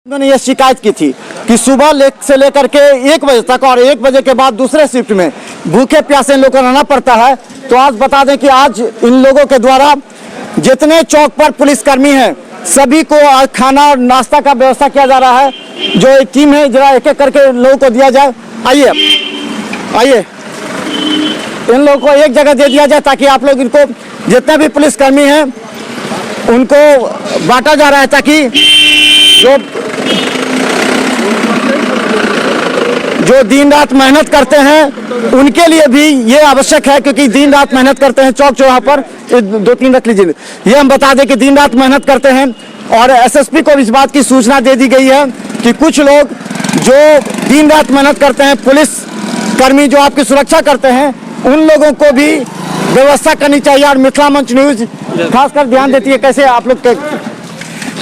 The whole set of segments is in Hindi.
मैंने ये शिकायत की थी कि सुबह से लेकर के 1 बजे तक और 1 बजे के बाद दूसरे शिफ्ट में भूखे प्यासे इन लोगों को रहना पड़ता है। तो आज बता दें कि आज इन लोगों के द्वारा जितने चौक पर पुलिसकर्मी हैं सभी को आज खाना और नाश्ता का व्यवस्था किया जा रहा है। जो एक टीम है जरा एक एक करके लोगों को दिया जाए। आइए आइए इन लोगों को एक जगह दे दिया जाए ताकि आप लोग इनको जितने भी पुलिसकर्मी हैं उनको बांटा जा रहा है ताकि जो दिन रात मेहनत करते हैं उनके लिए भी ये आवश्यक है, क्योंकि दिन रात मेहनत करते हैं। चौक चौराहा पर 2-3 रख लीजिए। ये हम बता दें कि दिन रात मेहनत करते हैं और एसएसपी को इस बात की सूचना दे दी गई है कि कुछ लोग जो दिन रात मेहनत करते हैं, पुलिस कर्मी जो आपकी सुरक्षा करते हैं, उन लोगों को भी व्यवस्था करनी चाहिए। और मिथिला मंच न्यूज खासकर ध्यान देती है। कैसे आप लोग के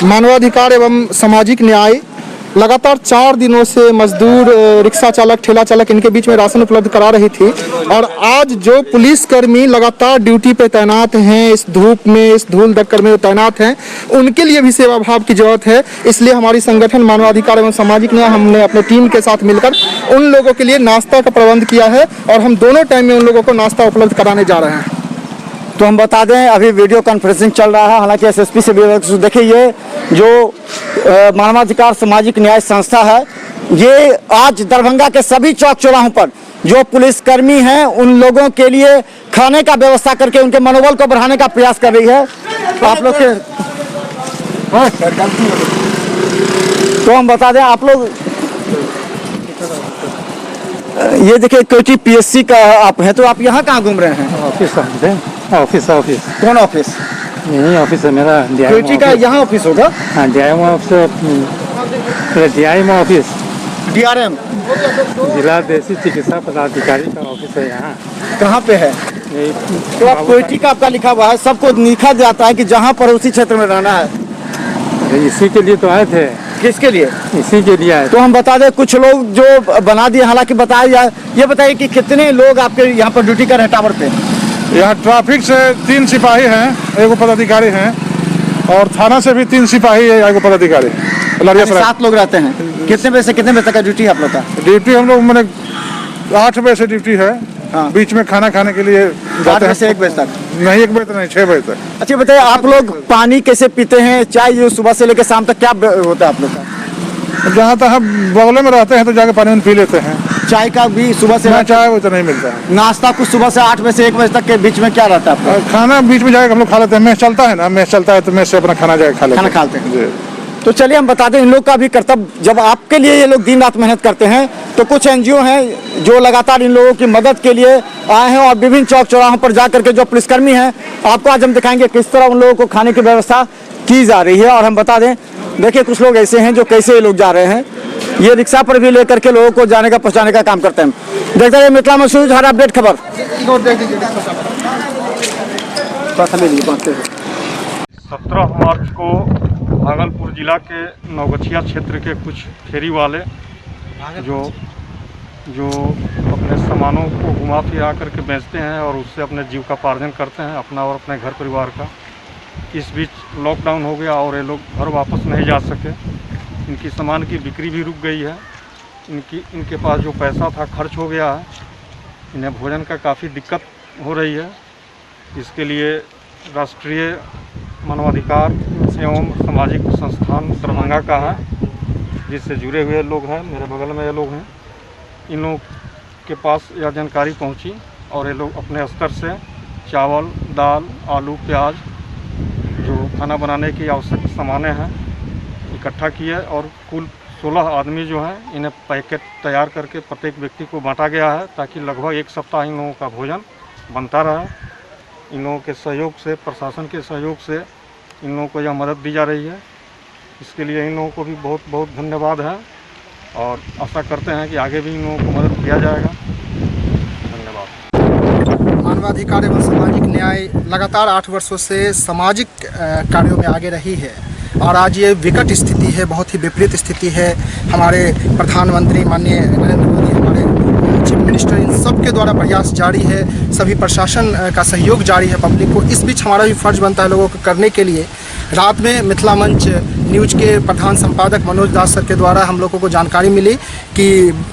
मानवाधिकार एवं सामाजिक न्याय लगातार 4 दिनों से मजदूर, रिक्शा चालक, ठेला चालक इनके बीच में राशन उपलब्ध करा रही थी। और आज जो पुलिसकर्मी लगातार ड्यूटी पे तैनात हैं, इस धूप में, इस धूल धक्कर में तैनात हैं, उनके लिए भी सेवा भाव की जरूरत है। इसलिए हमारी संगठन मानवाधिकार एवं सामाजिक न्याय हमने अपने टीम के साथ मिलकर उन लोगों के लिए नाश्ता का प्रबंध किया है और हम दोनों टाइम में उन लोगों को नाश्ता उपलब्ध कराने जा रहे हैं। तो हम बता दें अभी वीडियो कॉन्फ्रेंसिंग चल रहा है। हालांकि एसएसपी से भी देखिए, ये जो मानवाधिकार सामाजिक न्याय संस्था है, ये आज दरभंगा के सभी चौक चौराहों पर जो पुलिसकर्मी हैं उन लोगों के लिए खाने का व्यवस्था करके उनके मनोबल को बढ़ाने का प्रयास कर रही है। तो आप लोग के तो हम बता दें, आप लोग ये देखिए कोटी पीएससी का आप हैं, तो आप यहाँ कहाँ घूम रहे हैं? ऑफिस कौन ऑफिस? यही ऑफिस है मेरा। कोटी का यहाँ ऑफिस होगा? हाँ, डीआईएम ऑफिस, डीआरएम जिला देशी चिकित्सा पदाधिकारी का ऑफिस है यहाँ। कहाँ पे है? तो आप कोटी का आपका लिखा हुआ है, सबको लिखा जाता है कि जहाँ पर उसी क्षेत्र में रहना है। इसी के लिए तो आए थे। किसके लिए? इसी के लिए आए। तो हम बता दें कुछ लोग जो बना दिए, हालांकि बताया जाए, ये बताइए कि कितने लोग आपके यहाँ पर ड्यूटी कर रहे हैं टावर पे? यहाँ ट्रैफिक से 3 सिपाही हैं, 1 पदाधिकारी हैं, और थाना से भी 3 सिपाही है, 1 पदाधिकारी। 7 लोग रहते हैं। कितने बजे से कितने बजे तक का ड्यूटी है आप लोग का? ड्यूटी हम लोग मैंने 8 बजे से ड्यूटी है। हाँ। बीच में खाना खाने के लिए 8 बजे से 1 बजे तक? नहीं, 1 बजे तक नहीं, 6 बजे तक। अच्छा बताइए, आप लोग पानी कैसे पीते हैं? चाय जो सुबह से लेकर शाम तक क्या होता है आप लोग का? जहाँ तक हम बगल में रहते हैं तो जाके पानी में पी लेते हैं। चाय का भी सुबह से? चाय वो तो नहीं मिलता है। नाश्ता कुछ सुबह से 8 बजे से 1 बजे तक के बीच में क्या रहता है आपका? खाना बीच में जाके हम लोग खा लेते हैं। मैच चलता है ना, मैच चलता है तो मैच से अपना खाना जाके खाते हैं। तो चलिए हम बता दें, इन लोग का भी कर्तव्य, जब आपके लिए ये लोग दिन रात मेहनत करते हैं, तो कुछ एनजीओ हैं जो लगातार इन लोगों की मदद के लिए आए हैं और विभिन्न चौक चौराहों पर जा करके जो पुलिसकर्मी हैं, आपको आज हम दिखाएंगे किस तरह उन लोगों को खाने की व्यवस्था की जा रही है। और हम बता दें, देखिए कुछ लोग ऐसे हैं जो कैसे ये लोग जा रहे हैं, ये रिक्शा पर भी लेकर के लोगों को जाने का पहुँचाने का काम करते हैं। देखते रहिए मिथिला मंच न्यूज, हर अपडेट खबर। 17 मार्च को भागलपुर जिला के नवगछिया क्षेत्र के कुछ फेरी वाले जो अपने सामानों को घुमा फिरा करके बेचते हैं और उससे अपने जीविकोपार्जन करते हैं, अपना और अपने घर परिवार का। इस बीच लॉकडाउन हो गया और ये लोग घर वापस नहीं जा सके। इनकी सामान की बिक्री भी रुक गई है। इनके पास जो पैसा था खर्च हो गया है। इन्हें भोजन का काफ़ी दिक्कत हो रही है। इसके लिए राष्ट्रीय मानवाधिकार एवं सामाजिक संस्थान दरभंगा का है, जिससे जुड़े हुए लोग हैं। मेरे बगल में ये लोग हैं। इन लोगों के पास यह जानकारी पहुंची और ये लोग अपने स्तर से चावल, दाल, आलू, प्याज, जो खाना बनाने की आवश्यक सामानें हैं, इकट्ठा किए और कुल 16 आदमी जो हैं, इन्हें पैकेट तैयार करके प्रत्येक व्यक्ति को बांटा गया है ताकि लगभग 1 सप्ताह इन लोगों का भोजन बनता रहे। इन लोगों के सहयोग से, प्रशासन के सहयोग से इन लोगों को यह मदद दी जा रही है। इसके लिए इन लोगों को भी बहुत बहुत धन्यवाद है और आशा करते हैं कि आगे भी इन लोगों को मदद किया जाएगा। धन्यवाद। मानवाधिकार एवं सामाजिक न्याय लगातार 8 वर्षों से सामाजिक कार्यों में आगे रही है और आज ये विकट स्थिति है, बहुत ही विपरीत स्थिति है। हमारे प्रधानमंत्री माननीय नरेंद्र मोदी, हमारे चीफ मिनिस्टर, इन सब के द्वारा प्रयास जारी है, सभी प्रशासन का सहयोग जारी है पब्लिक को। इस बीच हमारा भी फर्ज बनता है लोगों को करने के लिए। रात में मिथिला मंच न्यूज के प्रधान संपादक मनोज दास सर के द्वारा हम लोगों को जानकारी मिली कि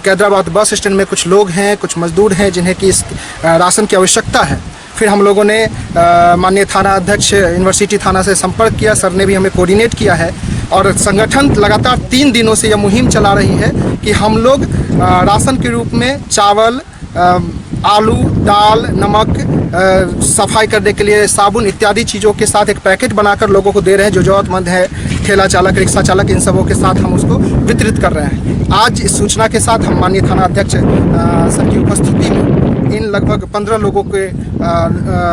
कैदराबाद बस स्टैंड में कुछ लोग हैं, कुछ मजदूर हैं जिन्हें कि इस राशन की आवश्यकता है। फिर हम लोगों ने माननीय थाना अध्यक्ष यूनिवर्सिटी थाना से संपर्क किया, सर ने भी हमें कोऑर्डिनेट किया है और संगठन लगातार 3 दिनों से यह मुहिम चला रही है कि हम लोग राशन के रूप में चावल, आलू, दाल, नमक, सफाई करने के लिए साबुन इत्यादि चीज़ों के साथ एक पैकेट बनाकर लोगों को दे रहे हैं। जो ज़रूरतमंद है, ठेला चालक, रिक्शा चालक, इन सबों के साथ हम उसको वितरित कर रहे हैं। आज इस सूचना के साथ हम माननीय थाना अध्यक्ष सर की उपस्थिति में इन लगभग 15 लोगों के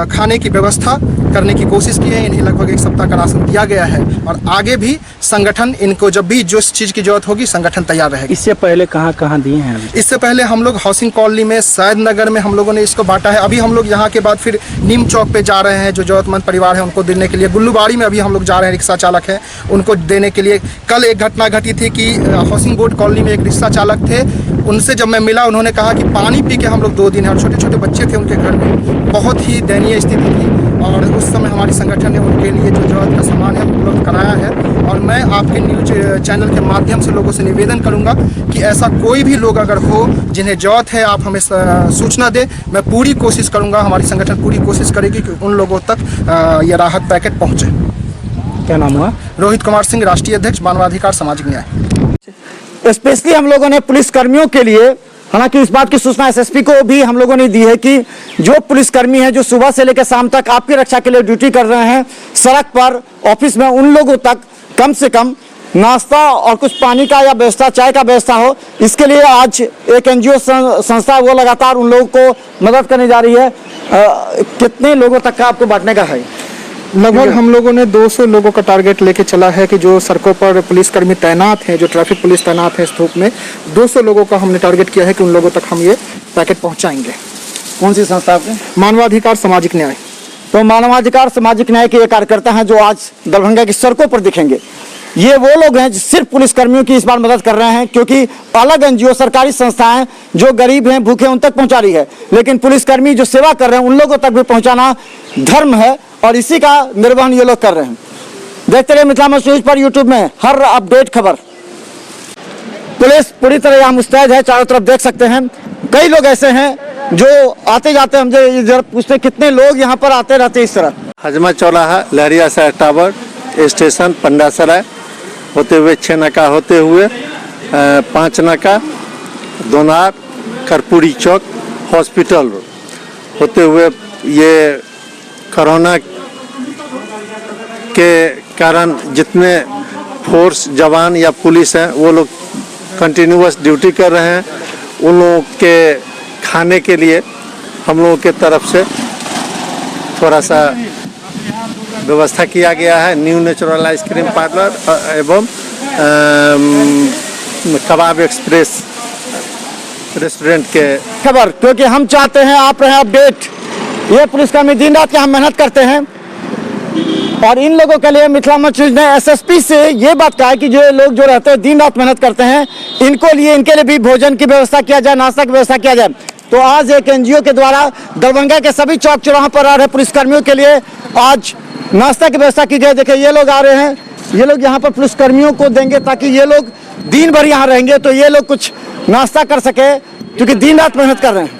खाने की व्यवस्था करने की कोशिश की है। इन्हें लगभग 1 सप्ताह का राशन दिया गया है और आगे भी संगठन इनको जब भी जो चीज़ की जरूरत होगी संगठन तैयार रहेगा। इससे पहले कहाँ दिए हैं अभी? इससे पहले हम लोग हाउसिंग कॉलोनी में, सैद नगर में हम लोगों ने इसको बांटा है। अभी हम लोग यहाँ के बाद फिर नीम चौक पे जा रहे हैं, जो जरूरतमंद परिवार है उनको देने के लिए। गुल्लूबाड़ी में अभी हम लोग जा रहे हैं, रिक्शा चालक हैं उनको देने के लिए। कल एक घटना घटी थी कि हाउसिंग बोर्ड कॉलोनी में एक रिक्शा चालक थे, उनसे जब मैं मिला उन्होंने कहा कि पानी पी के हम लोग 2 दिन है और छोटे छोटे बच्चे थे उनके घर में, बहुत ही दयनीय स्थिति थी और उस समय हमारी संगठन ने उनके लिए जो जरूरत का सामान है उपलब्ध कराया है। और मैं आपके न्यूज चैनल के माध्यम से लोगों से निवेदन करूंगा कि ऐसा कोई भी लोग अगर हो जिन्हें जरूरत है, आप हमें सूचना दें। मैं पूरी कोशिश करूंगा, हमारी संगठन पूरी कोशिश करेगी कि उन लोगों तक यह राहत पैकेट पहुँचे। क्या नाम हुआ? रोहित कुमार सिंह, राष्ट्रीय अध्यक्ष मानवाधिकार सामाजिक न्याय। स्पेशली हम लोगों ने पुलिस कर्मियों के लिए, हालांकि इस बात की सूचना एसएसपी को भी हम लोगों ने दी है कि जो पुलिसकर्मी हैं जो सुबह से लेकर शाम तक आपकी रक्षा के लिए ड्यूटी कर रहे हैं सड़क पर, ऑफिस में, उन लोगों तक कम से कम नाश्ता और कुछ पानी का या व्यवस्था, चाय का व्यवस्था हो। इसके लिए आज एक एनजीओ संस्था वो लगातार उन लोगों को मदद करने जा रही है। कितने लोगों तक का आपको बांटने का है? लगभग हम लोगों ने 200 लोगों का टारगेट लेके चला है कि जो सड़कों पर पुलिसकर्मी तैनात हैं, जो ट्रैफिक पुलिस तैनात हैं इस धूप में, 200 लोगों का हमने टारगेट किया है कि उन लोगों तक हम ये पैकेट पहुंचाएंगे। कौन सी संस्था आपकी? मानवाधिकार सामाजिक न्याय। तो मानवाधिकार सामाजिक न्याय के ये कार्यकर्ता हैं जो आज दरभंगा की सड़कों पर दिखेंगे। ये वो लोग हैं जो सिर्फ पुलिसकर्मियों की इस बार मदद कर रहे हैं, क्योंकि अलग एनजीओ, सरकारी संस्थाएं जो गरीब हैं, भूखे, उन तक पहुंचा रही है, लेकिन पुलिसकर्मी जो सेवा कर रहे हैं उन लोगों तक भी पहुंचाना धर्म है और इसी का निर्वहन ये लोग कर रहे हैं। देखते रहिए मिथिला मंच न्यूज पर यूट्यूब में हर अपडेट खबर। पुलिस पूरी तरह यहाँ मुस्तैद है, चारों तरफ देख सकते हैं। कई लोग ऐसे हैं जो आते जाते, हम जरा पूछते कितने लोग यहाँ पर आते रहते हैं इस तरह? हजमा चौराहा, लहरिया सराय टावर स्टेशन, पंडासराय होते हुए 6 नाका होते हुए 5 नाका, दोनार, कर्पूरी चौक, हॉस्पिटल रोड होते हुए ये कोरोना के कारण जितने फोर्स जवान या पुलिस हैं वो लोग कंटिन्यूअस ड्यूटी कर रहे हैं। उन लोगों के खाने के लिए हम लोगों के तरफ से थोड़ा सा व्यवस्था किया गया है। न्यू नेचुरल आइसक्रीम पार्लर एवं कबाब एक्सप्रेस रेस्टोरेंट के खबर, क्योंकि हम चाहते हैं आप रहे अपडेट। ये पुलिसकर्मी दिन रात यहाँ मेहनत करते हैं और इन लोगों के लिए मिथिला मंच ने एसएसपी से ये बात कहा है कि जो लोग जो रहते हैं दिन रात मेहनत करते हैं, इनके लिए भी भोजन की व्यवस्था किया जाए, नाश्ता की व्यवस्था किया जाए। तो आज एक एनजीओ के द्वारा दरभंगा के सभी चौक चौराहों पर आ रहे पुलिसकर्मियों के लिए आज नाश्ता की व्यवस्था की गई। देखिए ये लोग आ रहे हैं, ये लोग यहाँ पर पुलिसकर्मियों को देंगे ताकि ये लोग दिन भर यहाँ रहेंगे तो ये लोग कुछ नाश्ता कर सके, क्योंकि दिन रात मेहनत कर रहे हैं।